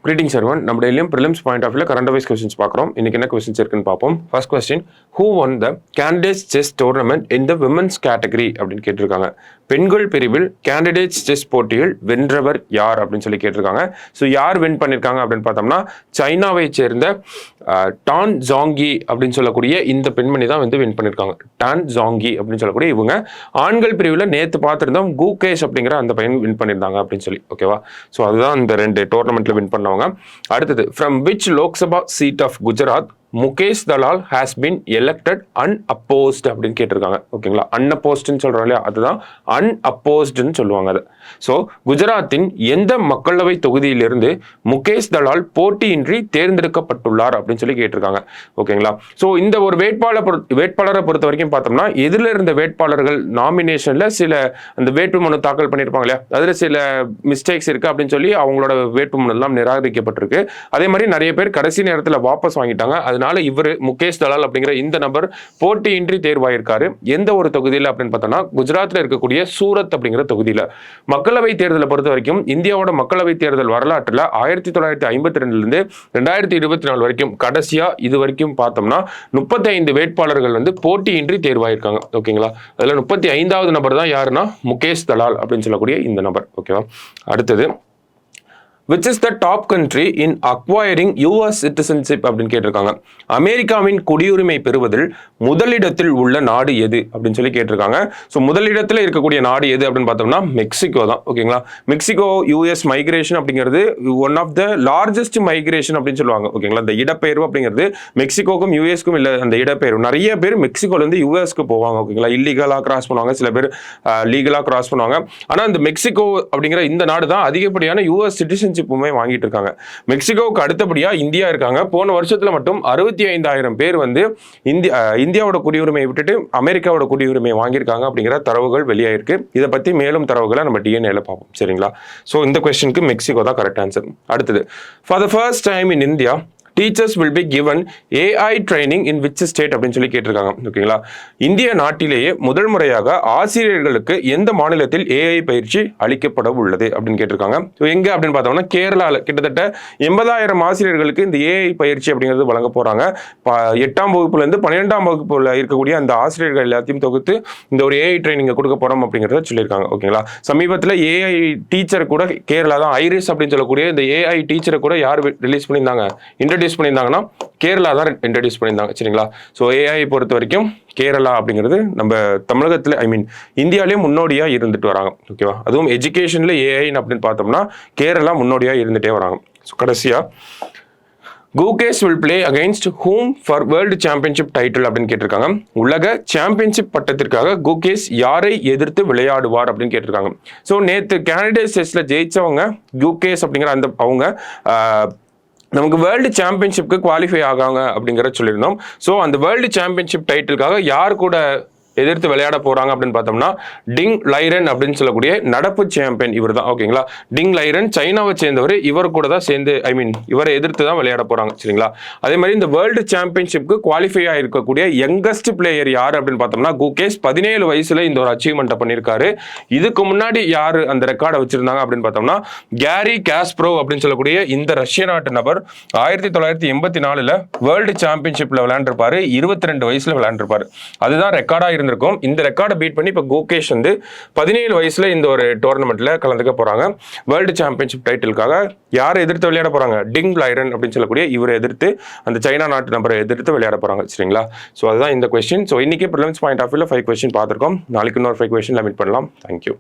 Greetings everyone. நம்ம டெய்லியும் prelims point of view current affairs questions பார்க்குறோம். இன்னைக்கு என்ன questions இருக்குன்னு பார்ப்போம். First question, who won the candidates chess tournament in the women's category அப்படின்னு கேட்டிருக்காங்க. பெண்கள் பிரிவில் candidates chess போட்டியில் வென்றவர் யார் அப்படின்னு சொல்லி கேட்டிருக்காங்க. ஸோ யார் வின் பண்ணியிருக்காங்க அப்படின்னு பார்த்தோம்னா சைனாவை சேர்ந்த டான் ஜாங்கி அப்படின்னு சொல்லக்கூடிய இந்த பெண்மணி தான் வந்து வின் பண்ணியிருக்காங்க. டான் ஜாங்கி அப்படின்னு சொல்லக்கூடிய இவங்க ஆண்கள் பிரிவில் நேற்று பார்த்துருந்தோம் குகேஷ் அப்படிங்கிற அந்த பையன் வின் பண்ணியிருந்தாங்க அப்படின்னு சொல்லி ஓகேவா. ஸோ அதுதான் இந்த ரெண்டு டோர்னமெண்ட்ல வின் பண்ணவங்க. அடுத்தது, from which Lok Sabha seat of Gujarat Mukesh Dalal has been elected unopposed அப்படின்னு கேட்டிருக்காங்க. ஓகேங்களா, அன்அப்போஸ்ட்னு சொல்றோம் இல்லையா, அதுதான் அன்அப்போஸ்ட்னு சொல்லுவாங்க அது. ஸோ குஜராத்தின் எந்த மக்களவை தொகுதியிலிருந்து முகேஷ் தலால் போட்டியின்றி தேர்ந்தெடுக்கப்பட்டுள்ளார் அப்படின்னு சொல்லி கேட்டிருக்காங்க. ஓகேங்களா, ஸோ இந்த ஒரு வேட்பாளரை பொறுத்த வரைக்கும் பார்த்தோம்னா எதில் இருந்த வேட்பாளர்கள் நாமினேஷன்ல சில அந்த வேட்புமனு தாக்கல் பண்ணியிருப்பாங்க இல்லையா, அதுல சில மிஸ்டேக்ஸ் இருக்கு அப்படின்னு சொல்லி அவங்களோட வேட்புமனு எல்லாம் நிராகரிக்கப்பட்டிருக்கு. அதே மாதிரி நிறைய பேர் கடைசி நேரத்தில் வாபஸ் வாங்கிட்டாங்க. அதனால இவர் முகேஷ் தலால் அப்படிங்கிற இந்த நபர் போட்டியின்றி தேர்வாயிருக்காரு. எந்த ஒரு தொகுதியில் அப்படின்னு பார்த்தோம்னா குஜராத்தில் இருக்கக்கூடிய சூரத் அப்படிங்கிற தொகுதியில். மக்களவை தேர்தலை பொறுத்த வரைக்கும் இந்தியாவோட மக்களவை தேர்தல் வரலாற்றில் 1952 2024 வரைக்கும் கடைசியா இது வரைக்கும் பார்த்தோம்னா 35 வேட்பாளர்கள் வந்து போட்டியின்றி தேர்வாயிருக்காங்க. ஓகேங்களா, அதுல 35வது நபர் தான் யாருன்னா முகேஷ் தலால் அப்படின்னு சொல்லக்கூடிய இந்த நபர். ஓகேவா. அடுத்தது, which is the top country in acquiring US citizenship அப்படின்னு கேட்டிருக்காங்க. அமெரிக்காவின் குடியுரிமை பெறுவதில் முதலிடத்தில் உள்ள நாடு எது அப்படின்னு சொல்லி கேட்டிருக்காங்க. ஸோ முதலிடத்தில் இருக்கக்கூடிய நாடு எது அப்படின்னு பார்த்தோம்னா மெக்சிகோ தான். ஓகேங்களா, மெக்சிகோ US மைக்ரேஷன் அப்படிங்கிறது one of the largest migration அப்படின்னு சொல்லுவாங்க. ஓகேங்களா, இந்த இடப்பெயர்வு அப்படிங்கிறது மெக்சிகோக்கும் யூஎஸ்க்கும் இல்லை, அந்த இடப்பெயர்வு நிறைய பேர் மெக்சிகோலேருந்து யூஎஸ்க்கு போவாங்க. ஓகேங்களா, இல்லீகலாக கிராஸ் பண்ணுவாங்க, சில பேர் லீகலாக கிராஸ் பண்ணுவாங்க. ஆனால் இந்த மெக்சிகோ அப்படிங்கிற இந்த நாடு தான் அதிகப்படியான US சிட்டிசன் வாங்கிட்டு இருக்காங்க. மெக்சிகோவுக்கு அடுத்தபடியா இந்தியா இருக்காங்க. போன வருஷத்துல மட்டும் 65,000 பேர் வந்து இந்தியாவோட குடியுரிமையை விட்டுட்டு அமெரிக்காவோட குடியுரிமையை வாங்கியிருக்காங்க அப்படிங்கிற தரவுகள் வெளியாயிருக்கு. இதை பத்தி மேலும் தரவுகளை நம்ம டிஎன்ஏல பார்ப்போம். சரிங்களா, ஸோ இந்த கொஸ்டினுக்கு மெக்சிகோ தான் கரெக்ட் ஆன்சர். அடுத்தது, for the first time in India teachers will be given AI training in which state அப்படின்னு சொல்லி கேட்டிருக்காங்க. ஓகேங்களா, இந்திய நாட்டிலேயே முதல் முறையாக ஆசிரியர்களுக்கு எந்த மாநிலத்தில் AI பயிற்சி அளிக்கப்பட உள்ளது அப்படின்னு கேட்டிருக்காங்க. எங்க அப்படின்னு பார்த்தோம்னா கேரளாவில் கிட்டத்தட்ட 80,000 ஆசிரியர்களுக்கு இந்த AI பயிற்சி அப்படிங்கிறது வழங்க போறாங்க. 8ஆம் வகுப்புல இருந்து 12ஆம் வகுப்புல இருக்கக்கூடிய அந்த ஆசிரியர்கள் எல்லாத்தையும் தொகுத்து இந்த ஒரு AI ட்ரைனிங் கொடுக்க போறோம் அப்படிங்கிறத சொல்லியிருக்காங்க. ஓகேங்களா, சமீபத்தில் AI டீச்சர் கூட கேரளா தான், ஐரிஸ் அப்படின்னு சொல்லக்கூடிய இந்த AI டீச்சரை கூட யார் ரிலீஸ் பண்ணியிருந்தாங்க, இன்ட்ரடியூஸ் பண்ணியிருந்தாங்கன்னா கேரளா தான் இன்ட்ரடியூஸ் பண்ணியிருந்தாங்க. சரிங்களா, ஸோ AI பொறுத்த வரைக்கும் கேரளா அப்படிங்கிறது நம்ம தமிழகத்தில் இந்தியாவிலேயே முன்னோடியா இருந்துட்டு வராங்க. ஓகேவா, அதுவும் எஜுகேஷன்ல AI அப்படின்னு பார்த்தோம்னா கேரளா முன்னோடியா இருந்துட்டே வராங்க. ஸோ கடைசியா, Gukesh will play against whom for world championship title அப்படின்னு கேட்டிருக்காங்க. உலக சாம்பியன்ஷிப் பட்டத்திற்காக குகேஷ் யாரை எதிர்த்து விளையாடுவார் அப்படின்னு கேட்டிருக்காங்க. ஸோ நேற்று கேண்டிடேட் செஸ்ல ஜெயிச்சவங்க குகேஷ் அப்படிங்கிற அந்த அவங்க நமக்கு வேர்ல்டு சாம்பியன்ஷிப்க்கு குவாலிஃபை ஆகாங்க அப்படிங்கிறத சொல்லியிருந்தோம். ஸோ அந்த வேர்ல்டு சாம்பியன்ஷிப் டைட்டிலுக்காக யார் கூட எதிர்த்து விளையாட போறாங்க அப்படின்னு பார்த்தோம்னா டிங் லைரன் அப்படின்னு சொல்லக்கூடிய நடப்பு சாம்பியன் இவர் தான். ஓகேங்களா, டிங் லைரன் சைனாவை சேர்ந்தவர். இவர் கூட தான் சேர்ந்து இவரை எதிர்த்து தான் விளையாட போறாங்க. சரிங்களா, அதே மாதிரி இந்த வேர்ல்டு சாம்பியன்ஷிப்க்கு குவாலிஃபை ஆயிருக்கக்கூடிய யங்கஸ்ட் பிளேயர் யார் அப்படின்னு பார்த்தோம்னா குகேஷ் 17 வயசுல இந்த ஒரு அச்சீவ்மெண்ட்டை பண்ணியிருக்காரு. இதுக்கு முன்னாடி யாரு அந்த ரெக்கார்டை வச்சிருந்தாங்க அப்படின்னு பார்த்தோம்னா கேரி காஸ்பரோவ் அப்படின்னு சொல்லக்கூடிய இந்த ரஷ்ய நாட்டு நபர் 1984 வேர்ல்டு சாம்பியன்ஷிப்ல விளையாண்டுருப்பாரு. 22 வயசுல விளையாண்டுருப்பாரு. அதுதான் ரெக்கார்டா இருக்கும். இந்த ரெக்கார்டை பீட் பண்ணி இப்ப குகேஷ் வந்து 17 வயசுல இந்த ஒரு டோர்னமெண்ட்ல கலந்துக்க போறாங்க. வேர்ல்டு சாம்பியன்ஷிப் டைட்டிலுக்காக யாரை எதிர்த்து விளையாட போறாங்க, டிங் லைரன் அப்படின்னு சொல்லக்கூடிய இவரை எதிர்த்து அந்த சைனா நாட்டு நபரை எதிர்த்து விளையாட போறாங்க. சரிங்களா, ஸோ அதுதான் இந்த கொஸ்டின். ஸோ இன்னைக்கு ப்ரிலிம்ஸ் பாயிண்ட் ஆஃப் வியூல 5 கொஸ்டின் பார்த்திருக்கோம். நாளைக்கு இன்னொரு 5 கொஸ்டின்ல மீட் பண்ணலாம். தேங்க்யூ.